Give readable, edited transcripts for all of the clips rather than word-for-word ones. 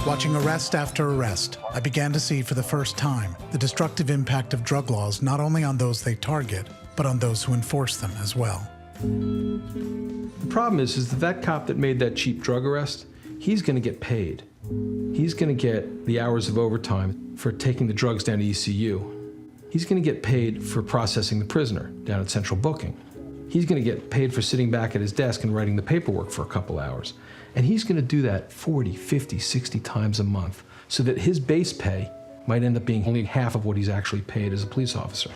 Watching arrest after arrest, I began to see for the first time the destructive impact of drug laws not only on those they target, but on those who enforce them as well. The problem is that cop that made that cheap drug arrest, he's going to get paid. He's going to get the hours of overtime for taking the drugs down to ECU. He's going to get paid for processing the prisoner down at central booking. He's going to get paid for sitting back at his desk and writing the paperwork for a couple hours. And he's going to do that 40, 50, 60 times a month so that his base pay might end up being only half of what he's actually paid as a police officer.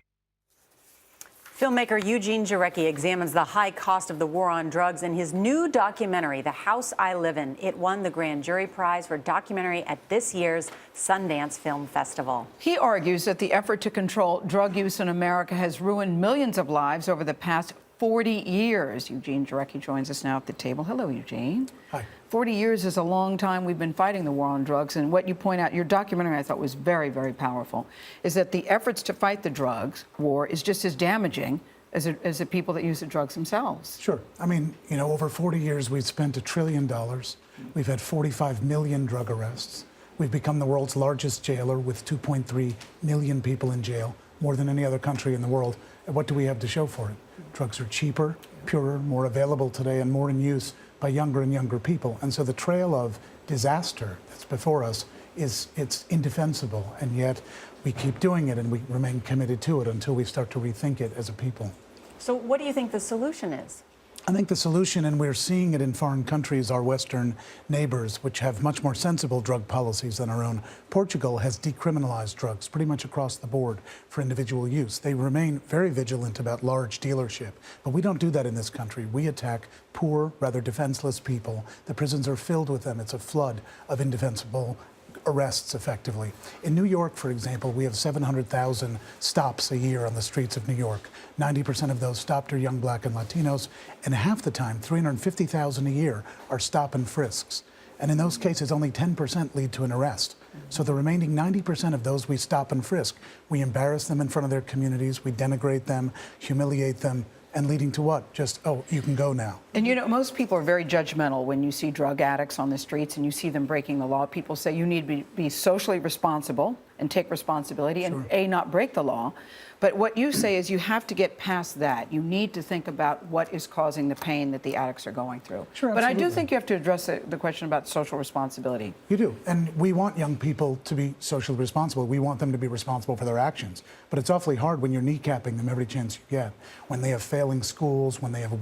Filmmaker Eugene Jarecki examines the high cost of the war on drugs in his new documentary, The House I Live In. It won the Grand Jury Prize for documentary at this year's Sundance Film Festival. He argues that the effort to control drug use in America has ruined millions of lives over the past 40 years. Eugene Jarecki joins us now at the table. Hello, Eugene. Hi. 40 years is a long time we've been fighting the war on drugs, and what you point out, your documentary I thought was very, very powerful, is that the efforts to fight the drugs war is just as damaging as the people that use the drugs themselves. Sure. I mean, you know, over 40 years we've spent $1 trillion. We've had 45 million drug arrests. We've become the world's largest jailer with 2.3 million people in jail, more than any other country in the world. And what do we have to show for it? Drugs are cheaper, purer, more available today, and more in use by younger and younger people. And so the trail of disaster that's before us it's indefensible, and yet we keep doing it and we remain committed to it until we start to rethink it as a people. So what do you think the solution is? I think the solution, and we're seeing it in foreign countries, our Western neighbors, which have much more sensible drug policies than our own. Portugal has decriminalized drugs pretty much across the board for individual use. They remain very vigilant about large dealership, but we don't do that in this country. We attack poor, rather defenseless people. The prisons are filled with them. It's a flood of indefensible arrests, effectively. In New York, for example, we have 700,000 stops a year on the streets of New York. 90% of those stopped are young Black and Latinos, and half the time, 350,000 a year, are stop and frisks. And in those cases, only 10% lead to an arrest. So the remaining 90% of those we stop and frisk, we embarrass them in front of their communities, we denigrate them, humiliate them, and leading to what? Just, oh, you can go now. And you know, most people are very judgmental when you see drug addicts on the streets and you see them breaking the law. People say you need to be socially responsible and take responsibility and not break the law. But what you say is you have to get past that. You need to think about what is causing the pain that the addicts are going through. Sure, but absolutely. I do think you have to address the question about social responsibility. You do. And we want young people to be socially responsible. We want them to be responsible for their actions. But it's awfully hard when you're kneecapping them every chance you get. When they have failing schools, when they have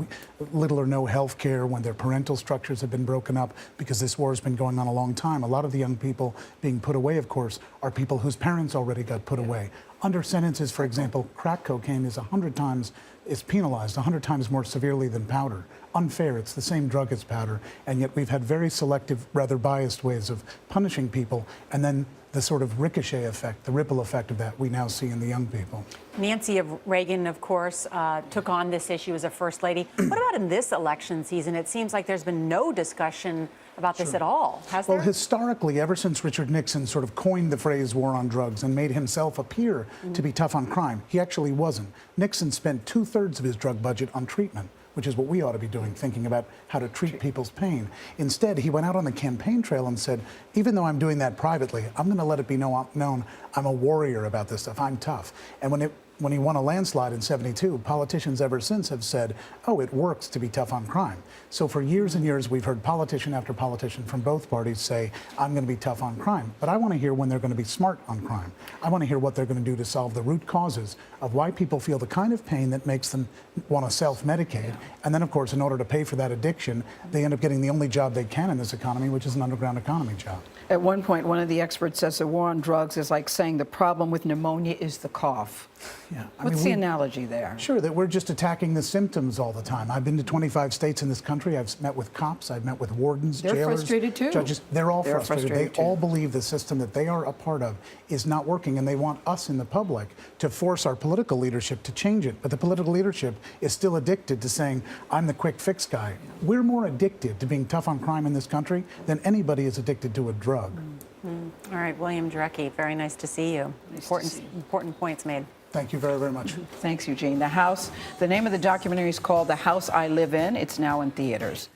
little or no health care, when their parental structures have been broken up because this war has been going on a long time. A lot of the young people being put away, of course, are people whose parents already got put away. Under sentences, for example, crack cocaine is penalized 100 times more severely than powder. Unfair, it's the same drug as powder, and yet we've had very selective, rather biased ways of punishing people, and then the sort of ricochet effect, the ripple effect of that we now see in the young people. Nancy Reagan, of course, took on this issue as a first lady. What about in this election season? It seems like there's been no discussion about this at all, has there? Well, historically, ever since Richard Nixon sort of coined the phrase war on drugs and made himself appear to be tough on crime, he actually wasn't. Nixon spent 2/3 of his drug budget on treatment, which is what we ought to be doing, thinking about how to treat people's pain. Instead, he went out on the campaign trail and said, even though I'm doing that privately, I'm going to let it be known I'm a warrior about this stuff. I'm tough. And when he won a landslide in '72, politicians ever since have said, oh, it works to be tough on crime. So for years and years, we've heard politician after politician from both parties say, I'm going to be tough on crime. But I want to hear when they're going to be smart on crime. I want to hear what they're going to do to solve the root causes of why people feel the kind of pain that makes them want to self-medicate. And then, of course, in order to pay for that addiction, they end up getting the only job they can in this economy, which is an underground economy job. At one point, one of the experts says the war on drugs is like saying the problem with pneumonia is the cough. Yeah. What's the analogy there? Sure, that we're just attacking the symptoms all the time. I've been to 25 states in this country. I've met with cops. I've met with wardens, They're jailers, frustrated too. judges. They're all frustrated. They all believe the system that they are a part of is not working, and they want us in the public to force our political leadership to change it. But the political leadership is still addicted to saying, I'm the quick fix guy. We're more addicted to being tough on crime in this country than anybody is addicted to a drug. All right, William Jarecki, very nice to see you. Important points made. Thank you very, very much. Thanks, Eugene. The name of the documentary is called The House I Live In. It's now in theaters.